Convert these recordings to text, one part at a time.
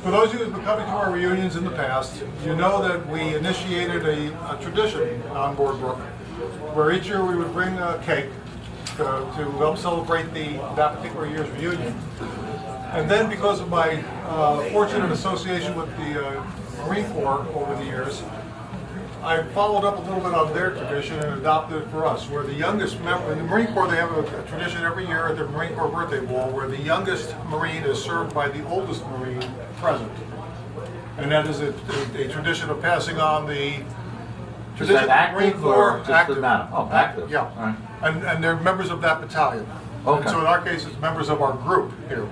For those of you who've been coming to our reunions in the past, you know that we initiated a tradition on board Brooke, where each year we would bring a cake to help celebrate that particular year's reunion. And then, because of my fortunate association with the Marine Corps over the years, I followed up a little bit on their tradition and adopted it for us, where the youngest member, in the Marine Corps they have a tradition every year at their Marine Corps birthday ball where the youngest Marine is served by the oldest Marine present. And that is a tradition of passing on the tradition Is that active Marine Corps, or just active. the man? Oh, active. Yeah. All right. And they're members of that battalion. Okay. And so in our case, it's members of our group here.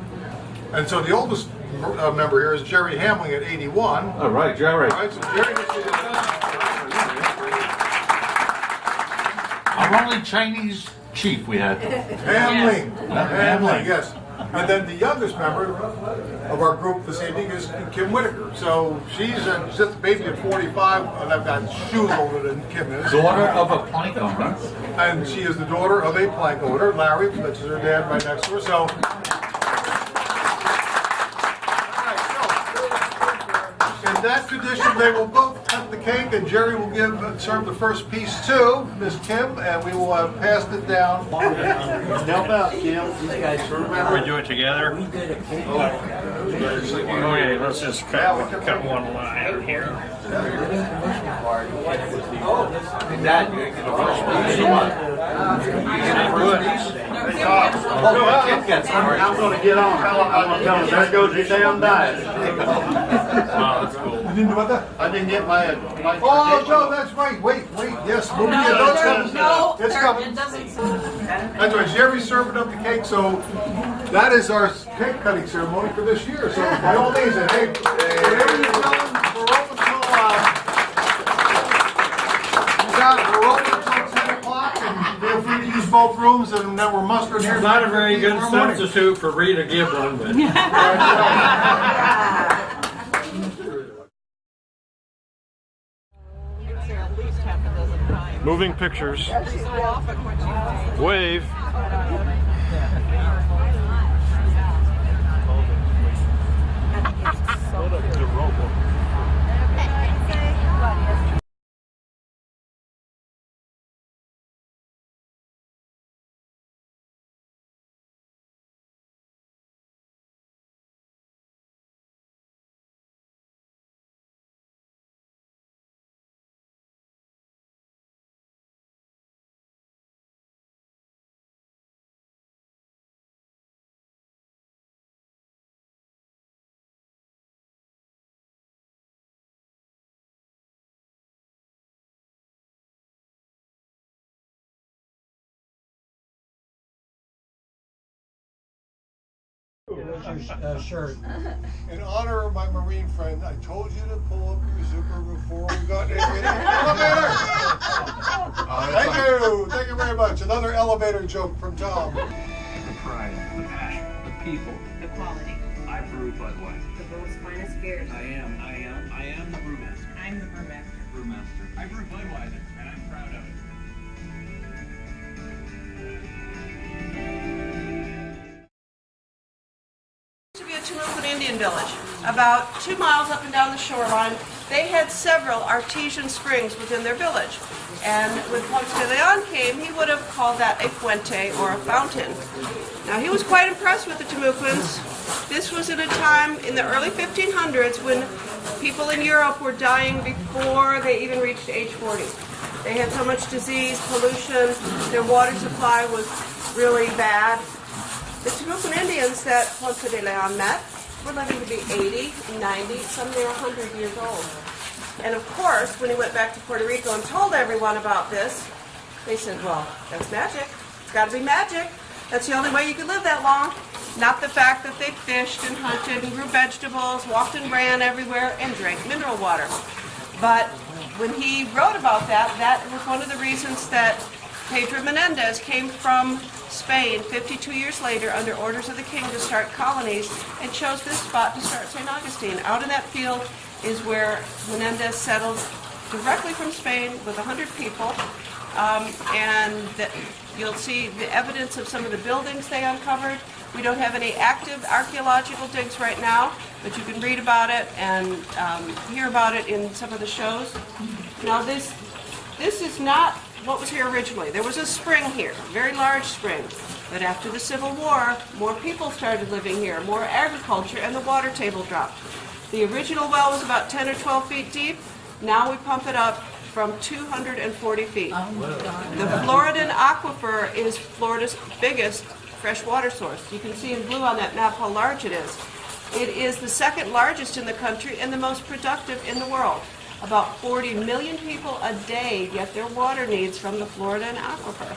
And so the oldest member here is Jerry Hamling at 81. All right, Jerry. All right, so Jerry gets to Our only Chinese chief we had. Hamling. Hamling, yes. And then the youngest member of our group this evening is Kim Whitaker. So she's just a baby at 45, and I've got shoes older than Kim is. Daughter of a plank owner. And she is the daughter of a plank owner, Larry, which is her dad right next to her. So, in that tradition, they will both cut the cake, and Jerry will serve the first piece to Miss Kim, and we will have passed it down. Help out, Kim. We do it together. Okay, let's just cut one line here. Dad, you get the first piece. I'm going to get on. I'm going to tell him, there goes your damn diet. Wow, that's cool. You didn't do what that? I didn't get my Oh, no, that's right. Wait, yes. We'll get those coming. It's coming. That's right. Jerry's serving up the cake, so that is our cake cutting ceremony for this year. So by all means, and hey, whatever you're doing, we're open till we're open till 10 o'clock, and feel free to use both rooms, and then we're mustering here. Not a very good substitute for Rita Giblin, but moving pictures. Wave. Shirt. In honor of my Marine friend, I told you to pull up your zipper before we got in the elevator. Thank you very much. Another elevator joke from Tom. The pride, the passion, the people, the quality, I brew Budweiser. the world's finest beers. I am the brewmaster. I'm the brewmaster. Brewmaster. I brew Budweiser, and I'm proud of it. To be a Tuolumne Indian village, about 2 miles up and down the shoreline. They had several artesian springs within their village, and when Ponce de Leon came, he would have called that a fuente or a fountain. Now he was quite impressed with the Timucuans. This was at a time in the early 1500s when people in Europe were dying before they even reached age 40. They had so much disease, pollution, their water supply was really bad. The Timucuan Indians that Ponce de Leon met were living to be 80, 90, some they were 100 years old. And of course, when he went back to Puerto Rico and told everyone about this, they said, well, that's magic. It's got to be magic. That's the only way you can live that long. Not the fact that they fished and hunted and grew vegetables, walked and ran everywhere, and drank mineral water. But when he wrote about that, that was one of the reasons that Pedro Menendez came from Spain 52 years later under orders of the king to start colonies and chose this spot to start St. Augustine. Out in that field is where Menendez settled directly from Spain with 100 people. You'll see the evidence of some of the buildings they uncovered. We don't have any active archaeological digs right now, but you can read about it and hear about it in some of the shows. Now this is not what was here originally. There was a spring here, a very large spring. But after the Civil War, more people started living here, more agriculture, and the water table dropped. The original well was about 10 or 12 feet deep. Now we pump it up from 240 feet. Oh my God. The Floridan Aquifer is Florida's biggest freshwater source. You can see in blue on that map how large it is. It is the second largest in the country and the most productive in the world. About 40 million people a day get their water needs from the Floridan Aquifer.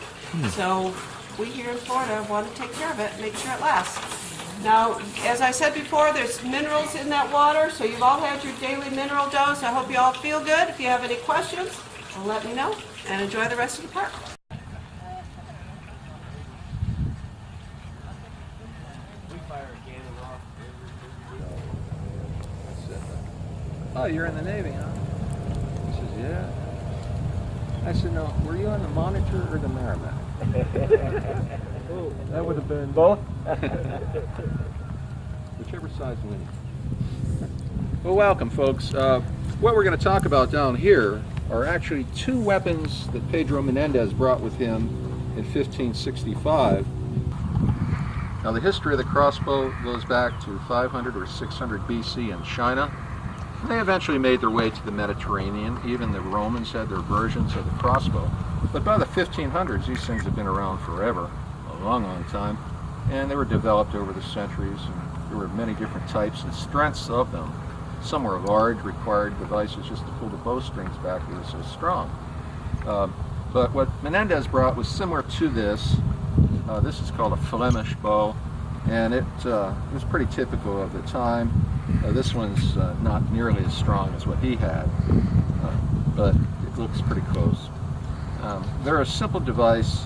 So we here in Florida want to take care of it and make sure it lasts. Now, as I said before, there's minerals in that water, so you've all had your daily mineral dose. I hope you all feel good. If you have any questions, let me know, and enjoy the rest of the park. Oh, you're in the Navy, huh? He says, yeah. I said, no, were you on the Monitor or the Merrimack? That would have been both. Whichever side's winning. Well, welcome, folks. What we're going to talk about down here are actually two weapons that Pedro Menendez brought with him in 1565. Now, the history of the crossbow goes back to 500 or 600 BC in China. They eventually made their way to the Mediterranean. Even the Romans had their versions of the crossbow. But by the 1500s, these things have been around forever, a long, long time. And they were developed over the centuries, and there were many different types and strengths of them. Some were large, required devices just to pull the bowstrings back because it was so strong. But what Menendez brought was similar to this. This is called a Flemish bow, and it was pretty typical of the time. This one's not nearly as strong as what he had, but it looks pretty close. They're a simple device,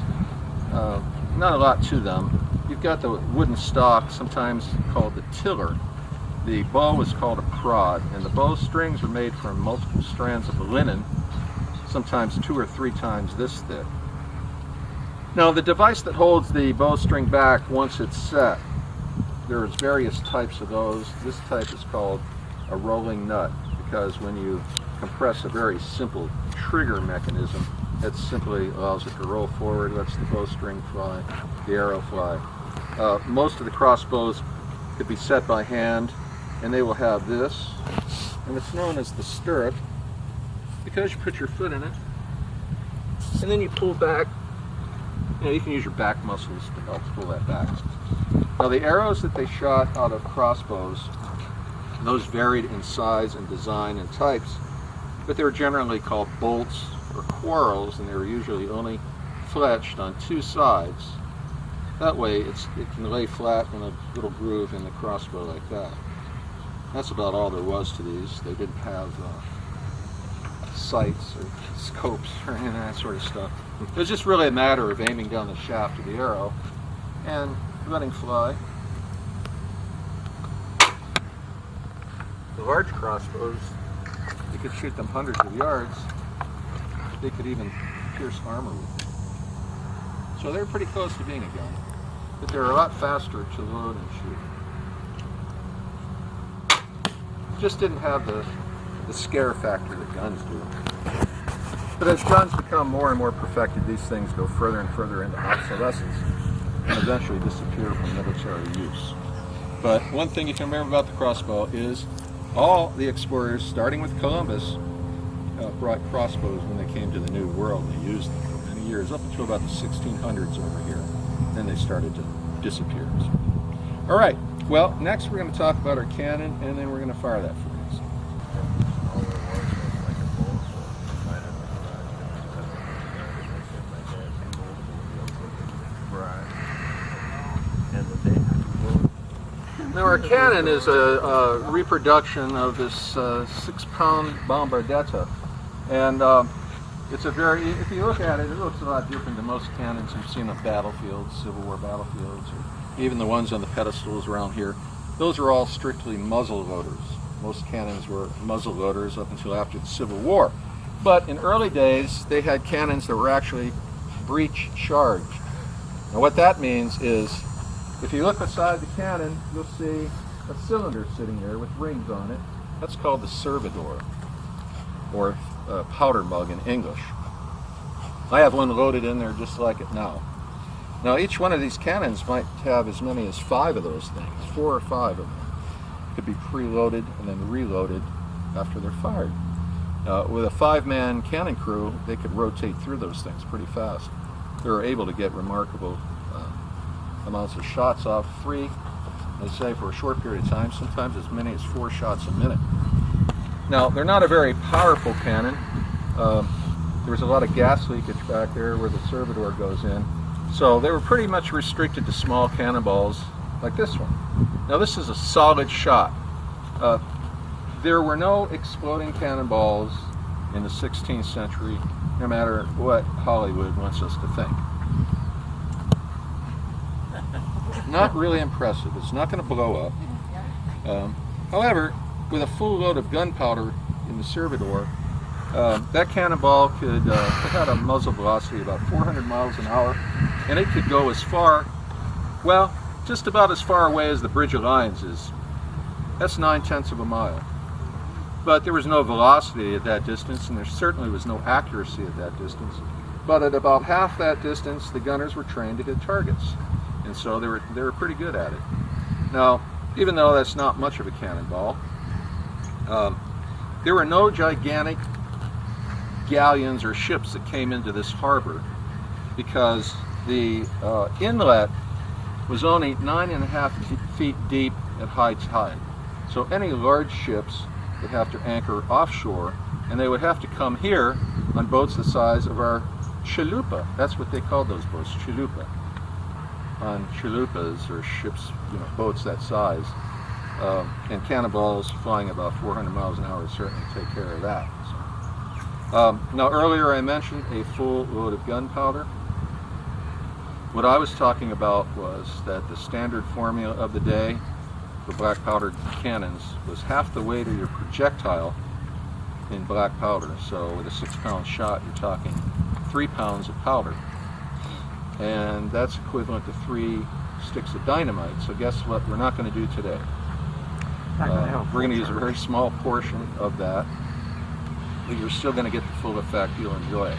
not a lot to them. You've got the wooden stock, sometimes called the tiller. The bow is called a prod, and the bow strings are made from multiple strands of linen, sometimes 2 or 3 times this thick. Now, the device that holds the bowstring back once it's set, there's various types of those. This type is called a rolling nut, because when you compress a very simple trigger mechanism, it simply allows it to roll forward, lets the bowstring fly, the arrow fly. Most of the crossbows could be set by hand, and they will have this, and it's known as the stirrup, because you put your foot in it, and then you pull back. You know, you can use your back muscles to help pull that back. Now, the arrows that they shot out of crossbows, those varied in size and design and types, but they were generally called bolts or quarrels, and they were usually only fletched on 2 sides. That way it can lay flat in a little groove in the crossbow like that. That's about all there was to these. They didn't have sights or scopes or any of that sort of stuff. It was just really a matter of aiming down the shaft of the arrow and letting fly. The large crossbows, you could shoot them hundreds of yards. They could even pierce armor with them. So they're pretty close to being a gun, but they're a lot faster to load and shoot. Just didn't have the scare factor that guns do. But as guns become more and more perfected, these things go further and further into obsolescence and eventually disappear from military use. But one thing you can remember about the crossbow is all the explorers, starting with Columbus, brought crossbows when they came to the New World, and they used them for many years, up until about the 1600s over here. Then they started to disappear. All right, well, next we're going to talk about our cannon, and then we're going to fire that for you. Now, our cannon is a reproduction of this 6-pound bombardetta, and it's a very, if you look at it, it looks a lot different than most cannons you've seen on battlefields, Civil War battlefields, or even the ones on the pedestals around here. Those are all strictly muzzle loaders. Most cannons were muzzle loaders up until after the Civil War. But in early days, they had cannons that were actually breech charged. Now, what that means is If you look beside the cannon, you'll see a cylinder sitting there with rings on it. That's called the servidor, or powder mug in English. I have one loaded in there just like it now. Now each one of these cannons might have as many as 5 of those things, 4 or 5 of them. Could be preloaded and then reloaded after they're fired. With a 5-man cannon crew, they could rotate through those things pretty fast. They were able to get remarkable amounts of shots off free, they say, for a short period of time, sometimes as many as 4 shots a minute. Now, they're not a very powerful cannon. There was a lot of gas leakage back there where the servidor goes in. So they were pretty much restricted to small cannonballs like this one. Now this is a solid shot. There were no exploding cannonballs in the 16th century, no matter what Hollywood wants us to think. Not really impressive. It's not going to blow up. However, with a full load of gunpowder in the servidor, that cannonball could it had a muzzle velocity of about 400 miles an hour, and it could go as far, well, just about as far away as the Bridge of Lions is. That's 9/10 of a mile. But there was no velocity at that distance, and there certainly was no accuracy at that distance. But at about half that distance, the gunners were trained to hit targets, and so they were pretty good at it. Now, even though that's not much of a cannonball, there were no gigantic galleons or ships that came into this harbor because the inlet was only 9.5 feet deep at high tide. So any large ships would have to anchor offshore, and they would have to come here on boats the size of our chalupa. That's what they called those boats, chalupa. On chalupas, or ships, boats that size, and cannonballs flying about 400 miles an hour certainly take care of that. So. Now earlier I mentioned a full load of gunpowder. What I was talking about was that the standard formula of the day for black powder cannons was half the weight of your projectile in black powder. So with a 6-pound shot, you're talking 3 pounds of powder. And that's equivalent to 3 sticks of dynamite. So guess what we're not going to do today? We're going to use a very small portion of that, but you're still going to get the full effect. You'll enjoy it.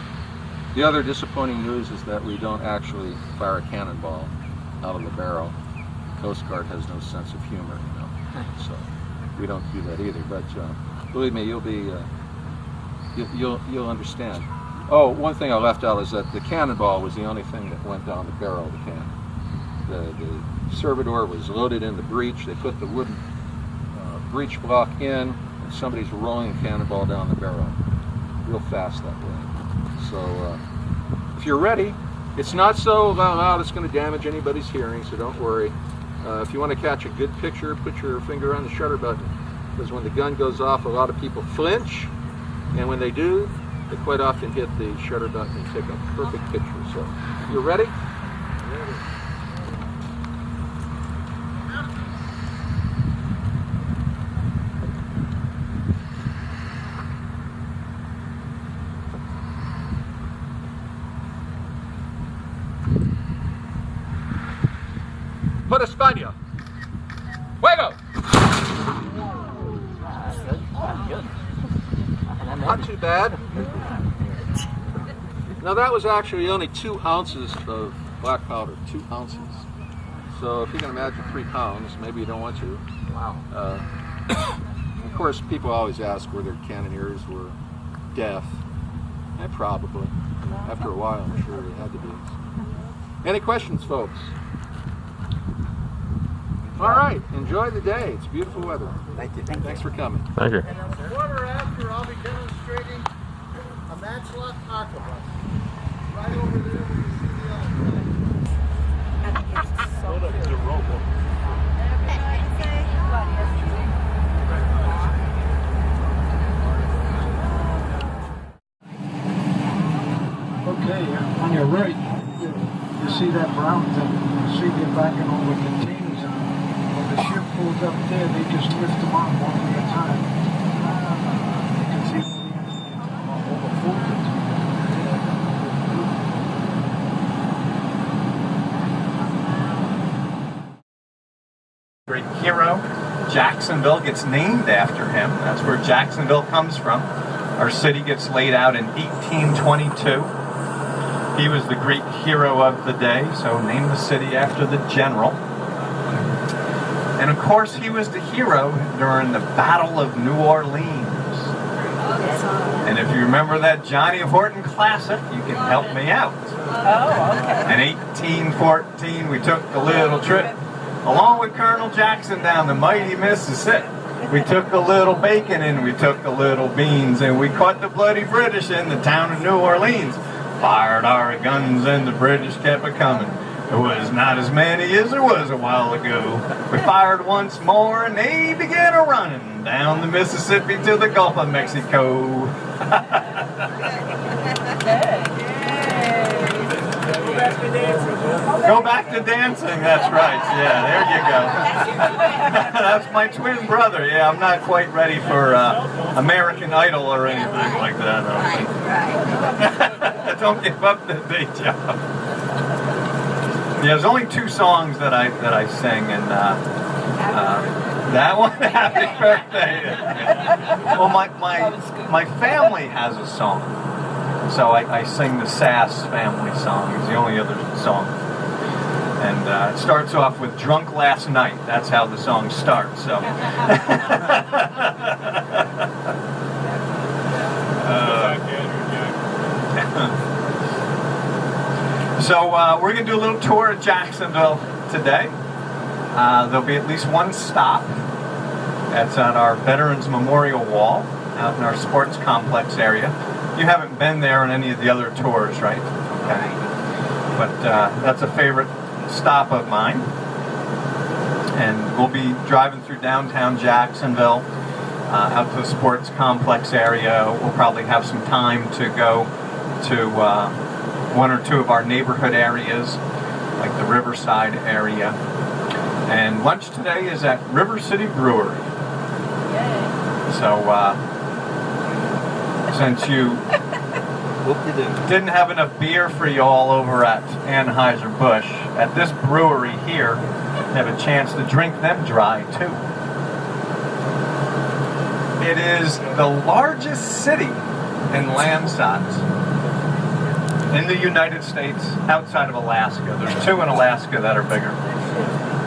The other disappointing news is that we don't actually fire a cannonball out of the barrel. The Coast Guard has no sense of humor, so we don't do that either. But believe me, you'll understand. Oh, one thing I left out is that the cannonball was the only thing that went down the barrel of the cannon. The servidor was loaded in the breech. They put the wooden breech block in, and somebody's rolling the cannonball down the barrel real fast that way. So if you're ready, it's not so loud it's going to damage anybody's hearing, so don't worry. If you want to catch a good picture, put your finger on the shutter button, because when the gun goes off, a lot of people flinch, and when they do, they quite often hit the shutter button and take a perfect picture. So, you ready? Put España. Fuego! Not too bad. Now that was actually only 2 ounces of black powder, 2 ounces. So if you can imagine 3 pounds, maybe you don't want to. Wow. Of course, people always ask whether cannoneers were deaf. Probably. After a while, I'm sure they had to be. Any questions, folks? All right, enjoy the day. It's beautiful weather. Thank you. Thanks for coming. Thank you. Quarter after, I'll be demonstrating a matchlock arquebus. Right over there where you see the other Okay, on your right, you see that brown thing. You see they're backing over containers. When the ship pulls up there, they just lift them on one at a time. You can see over 4 containers. Jacksonville gets named after him. That's where Jacksonville comes from. Our city gets laid out in 1822. He was the Greek hero of the day, so name the city after the general. And of course, he was the hero during the Battle of New Orleans. And if you remember that Johnny Horton classic, you can help me out. Oh, okay. In 1814, we took a little trip, along with Colonel Jackson, down the mighty Mississippi. We took a little bacon and we took a little beans, and we caught the bloody British in the town of New Orleans. Fired our guns and the British kept a-coming. There was not as many as there was a while ago. We fired once more and they began a-running down the Mississippi to the Gulf of Mexico. Go back to dancing, that's right. Yeah, there you go. That's my twin brother. Yeah, I'm not quite ready for American Idol or anything like that. Don't give up the day job. Yeah, there's only 2 songs that I sing, and that one, Happy Birthday. Well, my family has a song, so I sing the Sass family song. It's the only other song, and it starts off with "Drunk Last Night." That's how the song starts. So. So we're going to do a little tour of Jacksonville today. There'll be at least one stop. That's at our Veterans Memorial Wall out in our sports complex area. You haven't been there on any of the other tours, right? Okay. But that's a favorite stop of mine. And we'll be driving through downtown Jacksonville, out to the sports complex area. We'll probably have some time to go to 1 or 2 of our neighborhood areas, like the Riverside area. And lunch today is at River City Brewery. So, since you didn't have enough beer for you all over at Anheuser-Busch, at this brewery here, you have a chance to drink them dry, too. It is the largest city in land size in the United States outside of Alaska. There's 2 in Alaska that are bigger.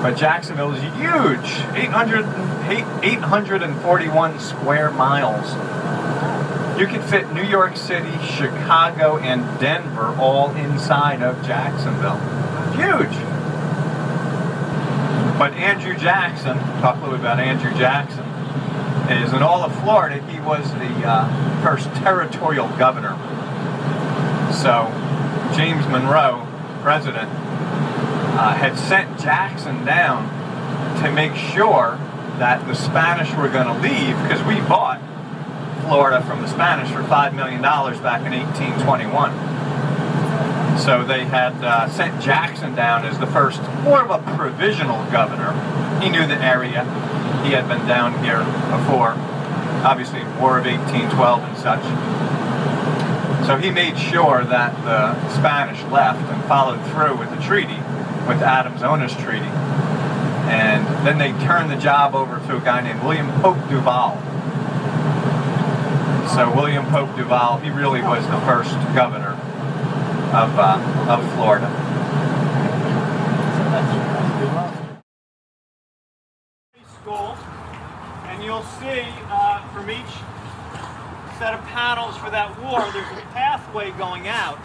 But Jacksonville is huge, 841 square miles. You can fit New York City, Chicago, and Denver all inside of Jacksonville. Huge! But Andrew Jackson, talk a little bit about Andrew Jackson, is in all of Florida, he was the first territorial governor. So, James Monroe, president, had sent Jackson down to make sure that the Spanish were going to leave, because we bought Florida from the Spanish for $5 million back in 1821. So they had sent Jackson down as the first, more of a provisional governor. He knew the area. He had been down here before, obviously War of 1812 and such. So he made sure that the Spanish left and followed through with the treaty, with Adams-Onis Treaty. And then they turned the job over to a guy named William Pope Duvall. So William Pope Duvall, he really was the first governor of Florida. School, and you'll see from each set of panels for that war, there's a pathway going out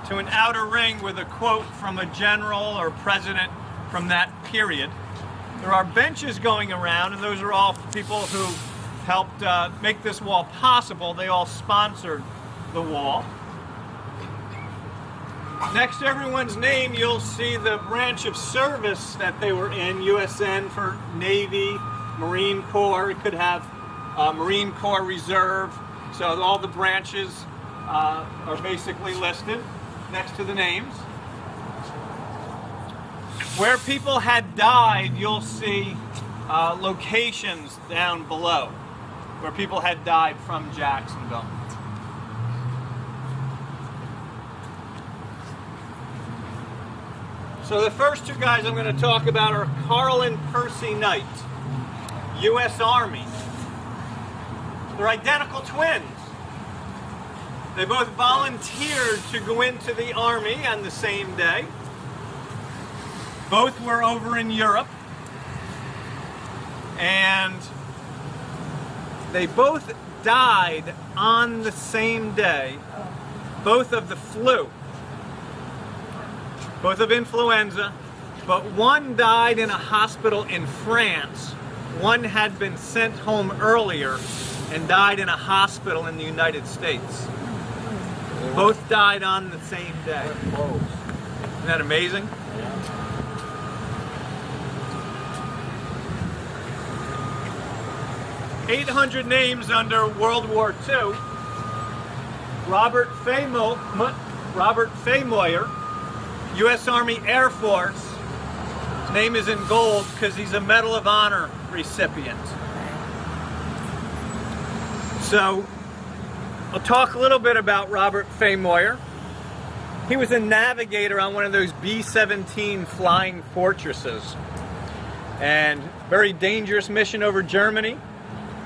to an outer ring with a quote from a general or president from that period. There are benches going around, and those are all people who helped make this wall possible. They all sponsored the wall. Next to everyone's name, you'll see the branch of service that they were in. USN for Navy, Marine Corps. It could have Marine Corps Reserve. So all the branches are basically listed next to the names. Where people had died, you'll see locations down below where people had died from Jacksonville. So the first 2 guys I'm going to talk about are Carl and Percy Knight. U.S. Army. They're identical twins. They both volunteered to go into the Army on the same day. Both were over in Europe. And they both died on the same day, both of the flu, both of influenza, but one died in a hospital in France. One had been sent home earlier and died in a hospital in the United States. Both died on the same day. Isn't that amazing? 800 names under World War II. Robert Moyer, U.S. Army Air Force. His name is in gold because he's a Medal of Honor recipient. So, I'll talk a little bit about Robert Moyer. He was a navigator on one of those B-17 flying fortresses. And very dangerous mission over Germany,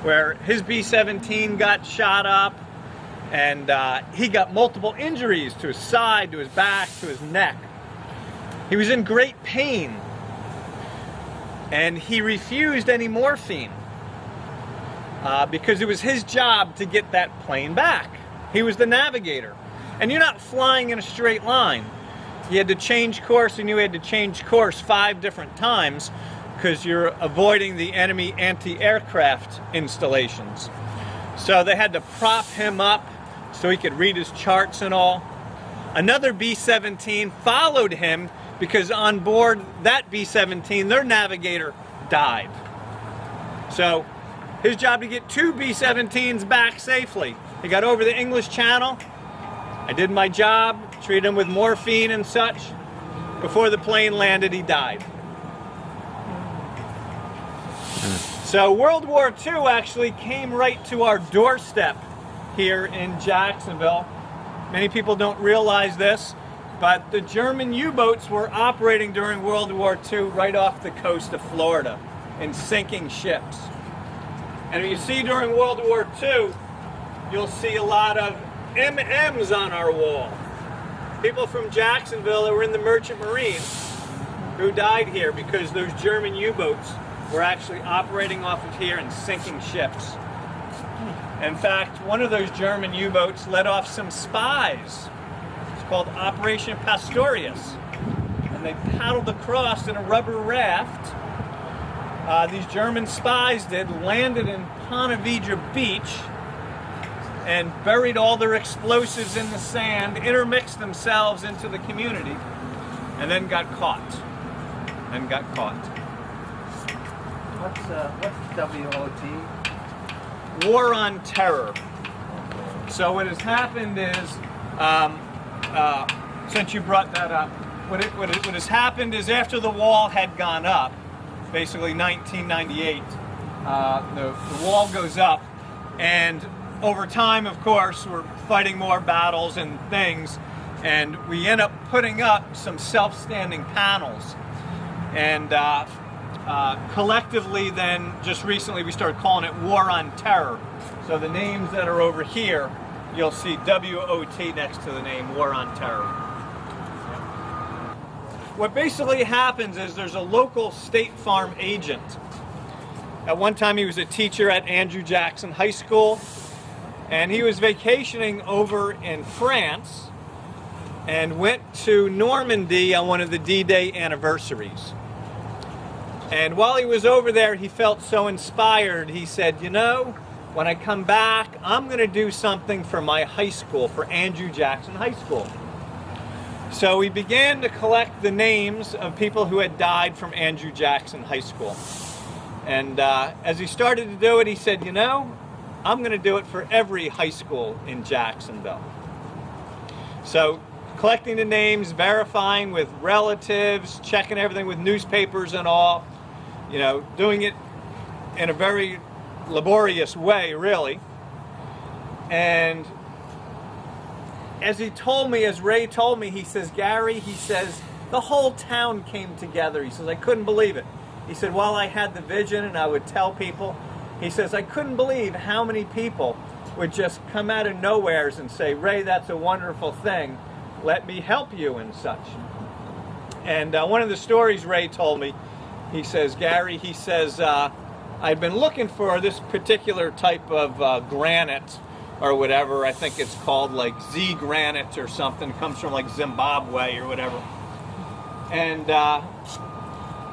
where his B-17 got shot up, and he got multiple injuries to his side, to his back, to his neck. He was in great pain, and he refused any morphine because it was his job to get that plane back. He was the navigator. And you're not flying in a straight line. You had to change course, and you had to change course 5 different times because you're avoiding the enemy anti-aircraft installations. So they had to prop him up so he could read his charts and all. Another B-17 followed him because on board that B-17, their navigator died. So his job to get 2 B-17s back safely. He got over the English Channel. I did my job, treated him with morphine and such. Before the plane landed, he died. So World War II actually came right to our doorstep here in Jacksonville. Many people don't realize this, but the German U-boats were operating during World War II right off the coast of Florida and sinking ships. And you see during World War II, you'll see a lot of M&Ms on our wall. People from Jacksonville that were in the Merchant Marine who died here because those German U-boats were actually operating off of here and sinking ships. In fact, one of those German U-boats let off some spies. It's called Operation Pastorius. And they paddled across in a rubber raft. These German spies landed in Ponte Vedra Beach and buried all their explosives in the sand, intermixed themselves into the community, and then got caught. What's WOT? War on Terror. So what has happened is, since you brought that up, what has happened is after the wall had gone up, basically 1998, the wall goes up, and over time, of course, we're fighting more battles and things, and we end up putting up some self-standing panels. And collectively then, just recently, we started calling it War on Terror. So the names that are over here, you'll see WOT next to the name, War on Terror. What basically happens is there's a local State Farm agent. At one time, he was a teacher at Andrew Jackson High School. And he was vacationing over in France and went to Normandy on one of the D-Day anniversaries. And while he was over there, he felt so inspired. He said, you know, when I come back, I'm going to do something for my high school, for Andrew Jackson High School. So he began to collect the names of people who had died from Andrew Jackson High School. And as he started to do it, he said, you know, I'm going to do it for every high school in Jacksonville. So collecting the names, verifying with relatives, checking everything with newspapers and all, you know, doing it in a very laborious way, really. And as he told me, as Ray told me, he says, Gary, he says, the whole town came together. He says, I couldn't believe it. He said, while I had the vision and I would tell people, he says, I couldn't believe how many people would just come out of nowheres and say, Ray, that's a wonderful thing. Let me help you and such. And one of the stories Ray told me, he says, Gary, he says, I'd been looking for this particular type of granite or whatever. I think it's called like Z granite or something. It comes from like Zimbabwe or whatever. And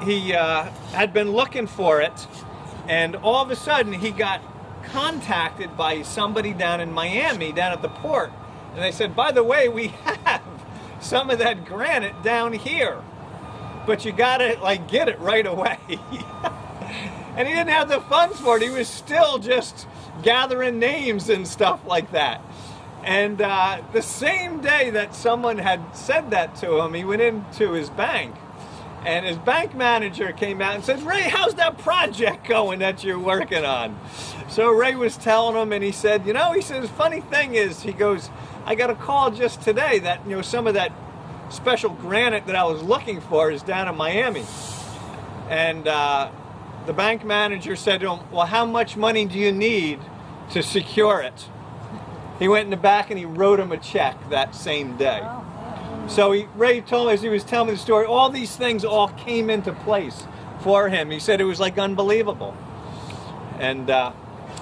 he had been looking for it, and all of a sudden he got contacted by somebody down in Miami, down at the port, and they said, by the way, we have some of that granite down here, but you gotta like get it right away. And he didn't have the funds for it. He was still just gathering names and stuff like that. And the same day that someone had said that to him, he went into his bank, and his bank manager came out and says, Ray, how's that project going that you're working on? So Ray was telling him, and he said, you know, he says, funny thing is, he goes, I got a call just today that, you know, some of that special granite that I was looking for is down in Miami. And the bank manager said to him, well, how much money do you need to secure it? He went in the back and he wrote him a check that same day. So Ray told me, as he was telling me the story, all these things all came into place for him. He said it was like unbelievable. And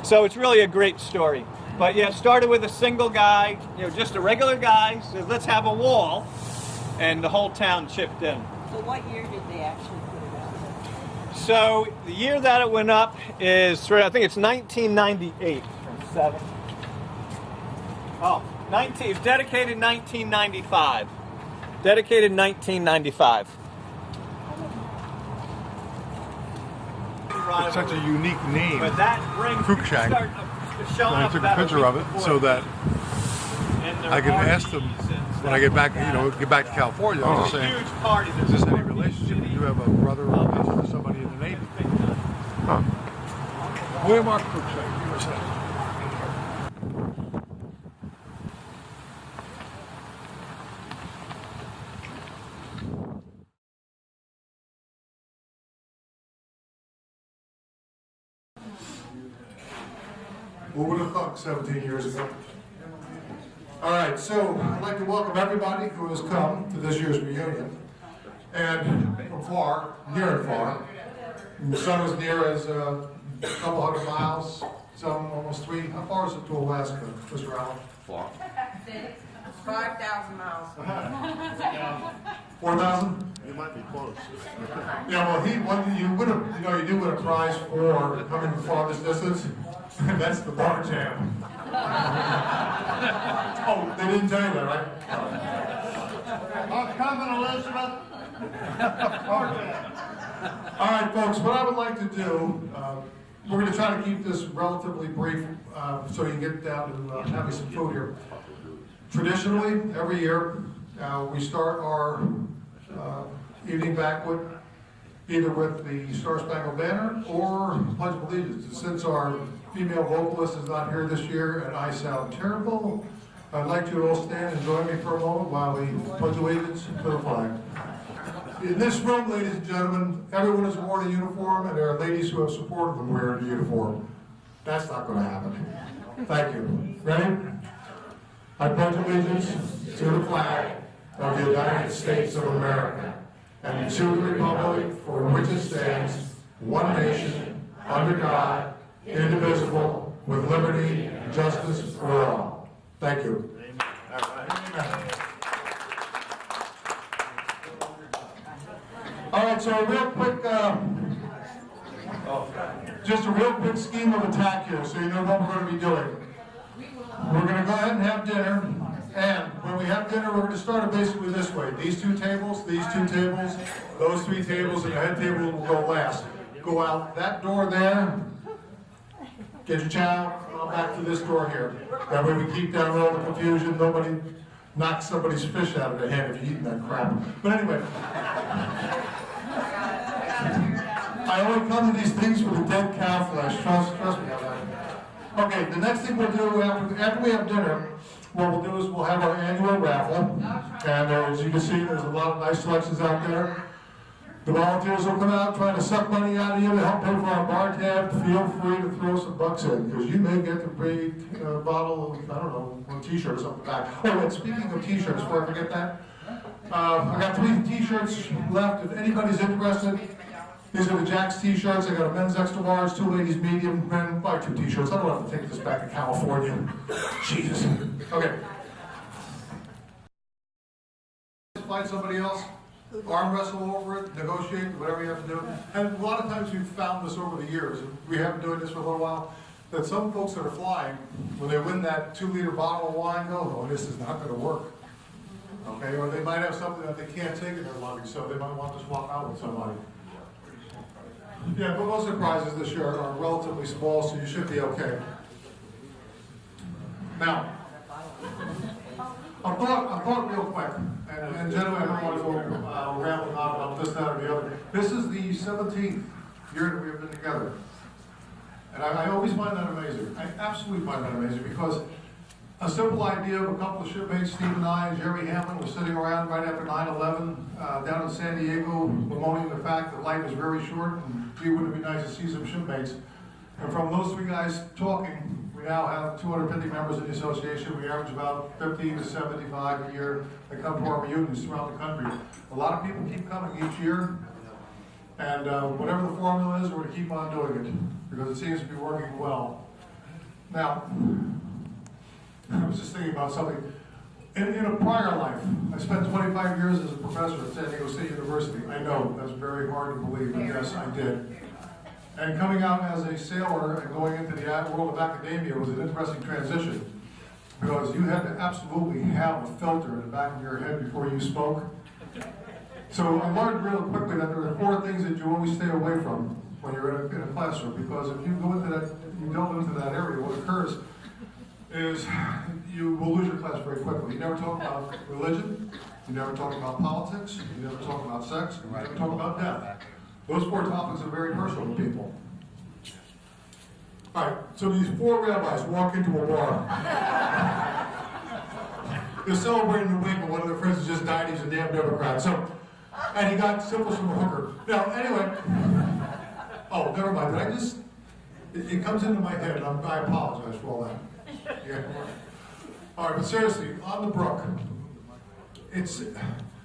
so it's really a great story. But yeah, it started with a single guy, you know, just a regular guy, said let's have a wall, and the whole town chipped in. So what year did they actually put it out? So the year that it went up is, I think it's 1998. Oh, it was dedicated 1995. Dedicated 1995. It's such a unique name. But that brings Cruikshank. And I took a picture of it so that I can ask them when I get back, you know, get back to California. I was saying, is this any relationship? Do you have a brother or a cousin or somebody in the Navy? Huh. William R. Cruikshank, USA. Who would have thought 17 years ago? All right, so I'd like to welcome everybody who has come to this year's reunion. And from far, near and far. Some as near as a couple hundred miles, some almost 3. How far is it to Alaska, Mr. Allen? 5,000 miles. 4,000? You might be close. Yeah, well, you do win a prize for coming the farthest distance. That's the bar jam. Oh, they didn't tell you that, right? I'm coming, Elizabeth. All right, folks, what I would like to do, we're going to try to keep this relatively brief so you can get down to having some food here. Traditionally, every year, we start our evening banquet either with the Star Spangled Banner or Pledge of Allegiance. Since our female vocalist is not here this year and I sound terrible, I'd like you to all stand and join me for a moment while we pledge allegiance to the flag. In this room, ladies and gentlemen, everyone has worn a uniform, and there are ladies who have supported them wearing a uniform. That's not going to happen. Thank you. Ready? I pledge allegiance to the flag of the United States of America and to the republic for which it stands, one nation, under God, indivisible, with liberty and justice for all. Thank you. Amen. All right, so a real quick, just a real quick scheme of attack here, so you know what we're going to be doing. We're going to go ahead and have dinner, and when we have dinner, we're going to start it basically this way. These two tables, those 3 tables, and the head table will go last. Go out that door there, get your chow, come back to this door here. That way we keep down all the confusion, nobody knocks somebody's fish out of their hand if you're eating that crap. But anyway, I only come to these things for the dead cow flesh, trust me on that. Okay, the next thing we'll do after we have dinner, what we'll do is we'll have our annual raffle. And as you can see, there's a lot of nice selections out there. The volunteers will come out trying to suck money out of you to help pay for our bar tab. Feel free to throw some bucks in, because you may get to bring a bottle of, I don't know, one t-shirt or something back. Oh, and speaking of t-shirts, before I forget that, I got 3 t-shirts left. If anybody's interested, these are the Jack's t-shirts. I got a men's extra large, 2 ladies medium, men buy 2 t-shirts. I don't have to take this back to California. Jesus. Okay. Find somebody else, arm wrestle over it, negotiate, whatever you have to do. And a lot of times we've found this over the years, and we have been doing this for a little while, that some folks that are flying, when they win that 2-liter bottle of wine, go, oh, this is not going to work. Okay, or they might have something that they can't take in their luggage, so they might want to swap out with somebody. Yeah, but most of the prizes this year are relatively small, so you should be okay. Now, I thought real quick, and generally I don't want to go rambling on about this, that, or the other. This is the 17th year that we've been together. And I always find that amazing. I absolutely find that amazing, because a simple idea of a couple of shipmates, Steve and I and Jerry Hamlin, were sitting around right after 9/11 down in San Diego, bemoaning the fact that life is very short, and gee, wouldn't it be nice to see some shipmates. And from those 3 guys talking, we now have 250 members in the association. We average about 50 to 75 a year that come to our reunions throughout the country. A lot of people keep coming each year, and whatever the formula is, we're going to keep on doing it, because it seems to be working well. Now, I was just thinking about something. In a prior life, I spent 25 years as a professor at San Diego State University. I know, that's very hard to believe, but yes, I did. And coming out as a sailor and going into the world of academia was an interesting transition, because you had to absolutely have a filter in the back of your head before you spoke. So I learned real quickly that there are 4 things that you always stay away from when you're in a classroom, because if you go into that, if you delve into that area, what occurs is you will lose your class very quickly. You never talk about religion, you never talk about politics, you never talk about sex, you never talk about death. Those 4 topics are very personal to people. All right, so these 4 rabbis walk into a bar. They're celebrating the week, but one of their friends has just died. He's a damn Democrat. So, and he got syphilis from a hooker. Now, anyway, oh, never mind. Did I just? It comes into my head, and I apologize for all that. Yeah. All right, but seriously, on the Brook, it's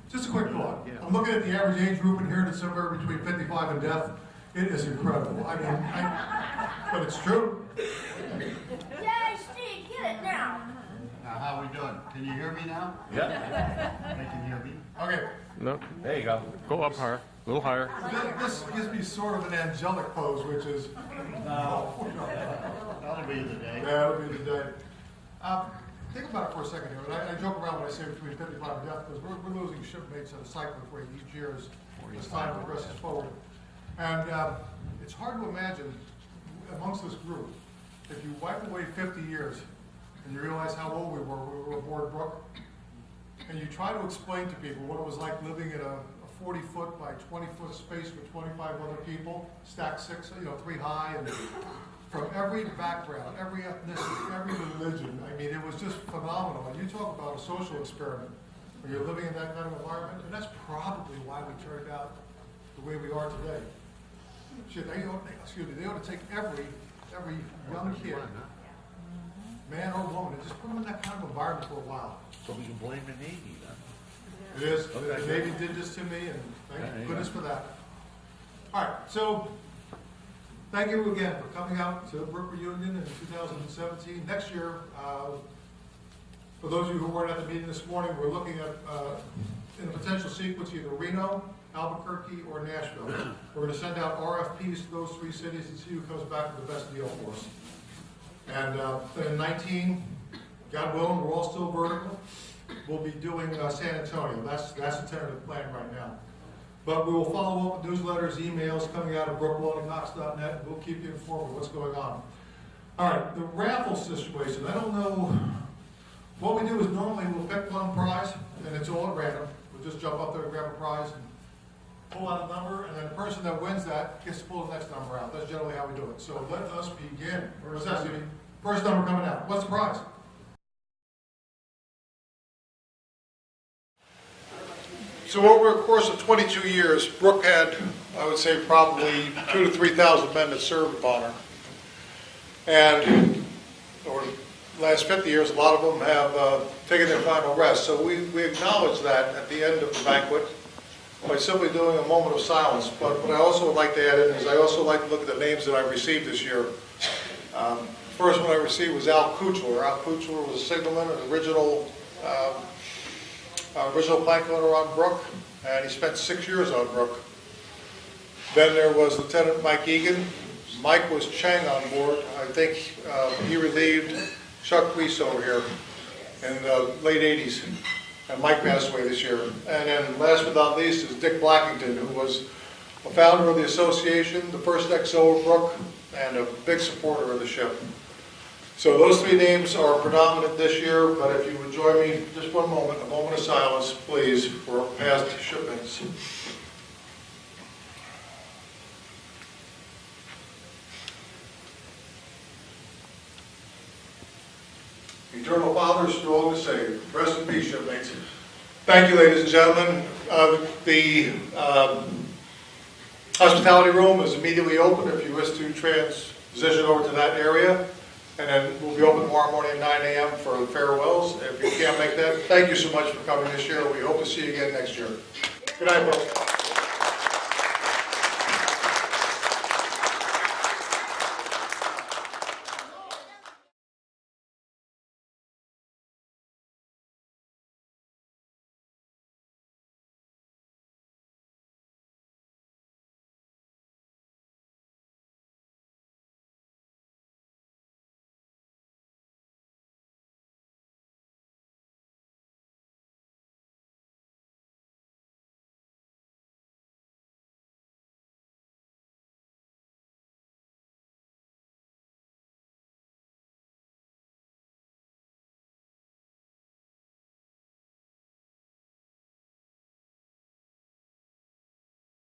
just a quick thought. I'm looking at the average age group in here, and it's somewhere between 55 and death. It is incredible. I mean, but it's true. Yay, Steve, get it now. Now, how are we doing? Can you hear me now? Yeah. They can hear me? Okay. No. There you go. Go up higher. A little higher. This gives me sort of an angelic pose, which is... That'll be the day. Yeah, that'll be the day. Think about it for a second here. And I joke around when I say between 55 and death, because we're losing shipmates at a cyclic rate each year as time progresses forward. And it's hard to imagine amongst this group, if you wipe away 50 years and you realize how old we were aboard Brooke, and you try to explain to people what it was like living in a 40-foot by 20-foot space with 25 other people, stacked 3 high, and from every background, every ethnicity, every religion. I mean, it was just phenomenal. And you talk about a social experiment when you're living in that kind of environment, and that's probably why we turned out the way we are today. Shit, they ought to take every young kid, man or woman, and just put them in that kind of environment for a while. So we can blame the Navy then. It is. The Navy did this to me, and thank goodness for that. All right, so thank you again for coming out to BrookeReunion in 2017. Next year, for those of you who weren't at the meeting this morning, we're looking at in a potential sequence either Reno, Albuquerque, or Nashville. We're going to send out RFPs to those 3 cities and see who comes back with the best deal for us. And in 19, God willing, we're all still vertical. We'll be doing San Antonio. That's the tentative plan right now. But we will follow up with newsletters, emails coming out of brookewellingcox.net, and we'll keep you informed of what's going on. All right, the raffle situation. I don't know. What we do is normally we'll pick one prize, and it's all at random. We'll just jump up there and grab a prize and pull out a number, and then the person that wins that gets to pull the next number out. That's generally how we do it. So let us begin. What's that, Stevie? First number coming out. What's the prize? So over the course of 22 years, Brooke had, I would say, probably 2,000 to 3,000 men that served upon her. And over the last 50 years, a lot of them have taken their final rest. So we acknowledge that at the end of the banquet by simply doing a moment of silence. But what I also would like to add in is I also like to look at the names that I received this year. First one I received was Al Kuchler. Al Kuchler was a signalman, an original plank owner on Brooke, and he spent 6 years on Brooke. Then there was Lieutenant Mike Egan. Mike was Chang on board. I think he relieved Chuck Reese over here in the late 80s. And Mike passed away this year. And then last but not least is Dick Blackington, who was a founder of the association, the first XO of Brooke, and a big supporter of the ship. So those three names are predominant this year, but if you would join me just one moment, a moment of silence, please, for past shipmates. Eternal Father, strong to save. Rest in peace, shipmates. Thank you, ladies and gentlemen. The hospitality room is immediately open if you wish to transition over to that area. And then we'll be open tomorrow morning at 9 a.m. for the farewells. If you can't make that, thank you so much for coming this year. We hope to see you again next year. Good night, folks.